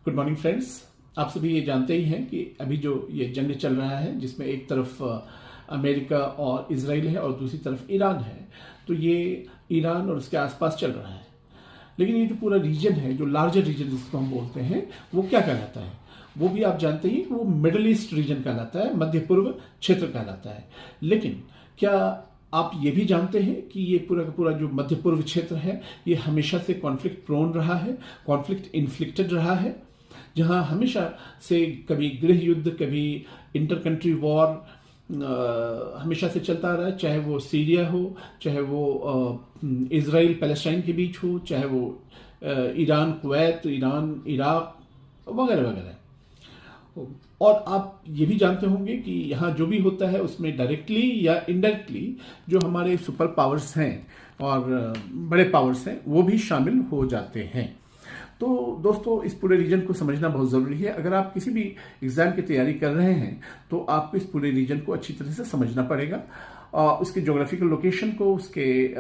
Good morning friends. आप सभी ये जानते ही हैं कि अभी जो ये जंग चल रहा है जिसमें एक तरफ अमेरिका और इजराइल है और दूसरी तरफ ईरान है, तो ये ईरान और उसके आसपास चल रहा है। लेकिन ये जो पूरा रीजन है, जो लार्जर रीजन जिसको हम बोलते हैं, वो क्या कहलाता है? वो भी आप जानते ही, वो मिडल ईस्ट रीजन कहलाता है, मध्य पूर्व क्षेत्र कहलाता है। लेकिन क्या आप ये भी जानते हैं कि ये पूरा का पूरा जो मध्य पूर्व क्षेत्र है, ये हमेशा से कॉन्फ्लिक्ट प्रोन रहा है, कॉन्फ्लिक्ट इन्फ्लिक्टेड रहा है, जहां हमेशा से कभी गृह युद्ध, कभी इंटर कंट्री वॉर हमेशा से चलता रहा है। चाहे वो सीरिया हो, चाहे वो इजराइल पैलेस्टाइन के बीच हो, चाहे वो ईरान कुवैत, ईरान इराक वगैरह वगैरह। और आप ये भी जानते होंगे कि यहाँ जो भी होता है उसमें डायरेक्टली या इनडायरेक्टली जो हमारे सुपर पावर्स हैं और बड़े पावर्स हैं, वो भी शामिल हो जाते हैं। तो दोस्तों, इस पूरे रीजन को समझना बहुत ज़रूरी है। अगर आप किसी भी एग्ज़ाम की तैयारी कर रहे हैं तो आपको इस पूरे रीजन को अच्छी तरह से समझना पड़ेगा। उसके जोग्राफिकल लोकेशन को, उसके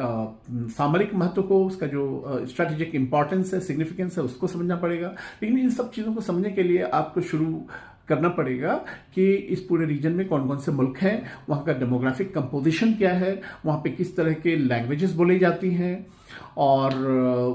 सामरिक महत्व को, उसका जो स्ट्रैटेजिक इंपॉर्टेंस है, सिग्निफिकेंस है, उसको समझना पड़ेगा। लेकिन इन सब चीज़ों को समझने के लिए आपको शुरू करना पड़ेगा कि इस पूरे रीजन में कौन कौन से मुल्क हैं, वहाँ का डेमोग्राफिक कंपोजिशन क्या है, वहाँ पे किस तरह के लैंग्वेजेस बोली जाती हैं, और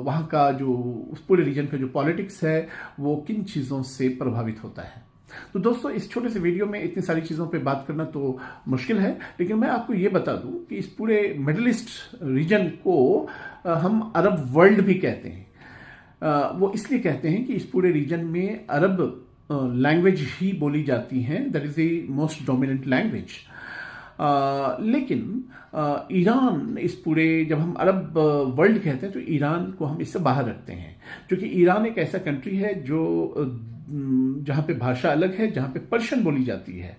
वहाँ का जो उस पूरे रीजन का जो पॉलिटिक्स है वो किन चीज़ों से प्रभावित होता है। तो दोस्तों, इस छोटे से वीडियो में इतनी सारी चीज़ों पे बात करना तो मुश्किल है, लेकिन मैं आपको ये बता दूं कि इस पूरे मिडिल ईस्ट रीजन को हम अरब वर्ल्ड भी कहते हैं। वो इसलिए कहते हैं कि इस पूरे रीजन में अरब लैंग्वेज ही बोली जाती हैं, that is the most dominant language. लेकिन ईरान, इस पूरे जब हम अरब वर्ल्ड कहते हैं तो ईरान को हम इससे बाहर रखते हैं, क्योंकि ईरान एक ऐसा कंट्री है जो जहाँ पे भाषा अलग है, जहाँ पे पर्शियन बोली जाती है।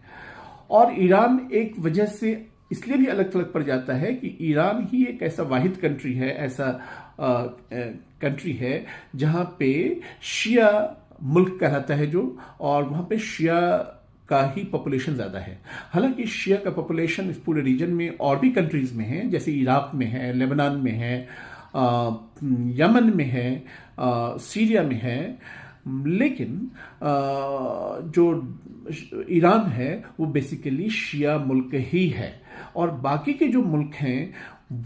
और ईरान एक वजह से इसलिए भी अलग थलग पड़ जाता है कि ईरान ही एक ऐसा वाहिद कंट्री है, ऐसा कंट्री है जहाँ पे शिया मुल्क कहलाता है जो, और वहाँ पे शिया का ही पॉपुलेशन ज़्यादा है। हालांकि शिया का पॉपुलेशन इस पूरे रीजन में और भी कंट्रीज़ में है, जैसे इराक में है, लेबनान में है, यमन में है, सीरिया में है। लेकिन जो ईरान है वो बेसिकली शिया मुल्क ही है, और बाकी के जो मुल्क हैं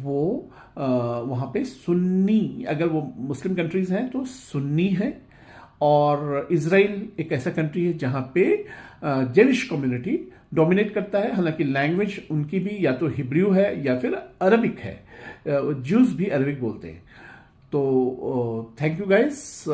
वो वहाँ पे सुन्नी, अगर वो मुस्लिम कंट्रीज़ हैं तो सुन्नी है। और इजराइल एक ऐसा कंट्री है जहाँ पे जेविश कम्युनिटी डोमिनेट करता है। हालांकि लैंग्वेज उनकी भी या तो हिब्रू है या फिर अरबिक है, ज्यूज भी अरबिक बोलते हैं। तो थैंक यू गाइस।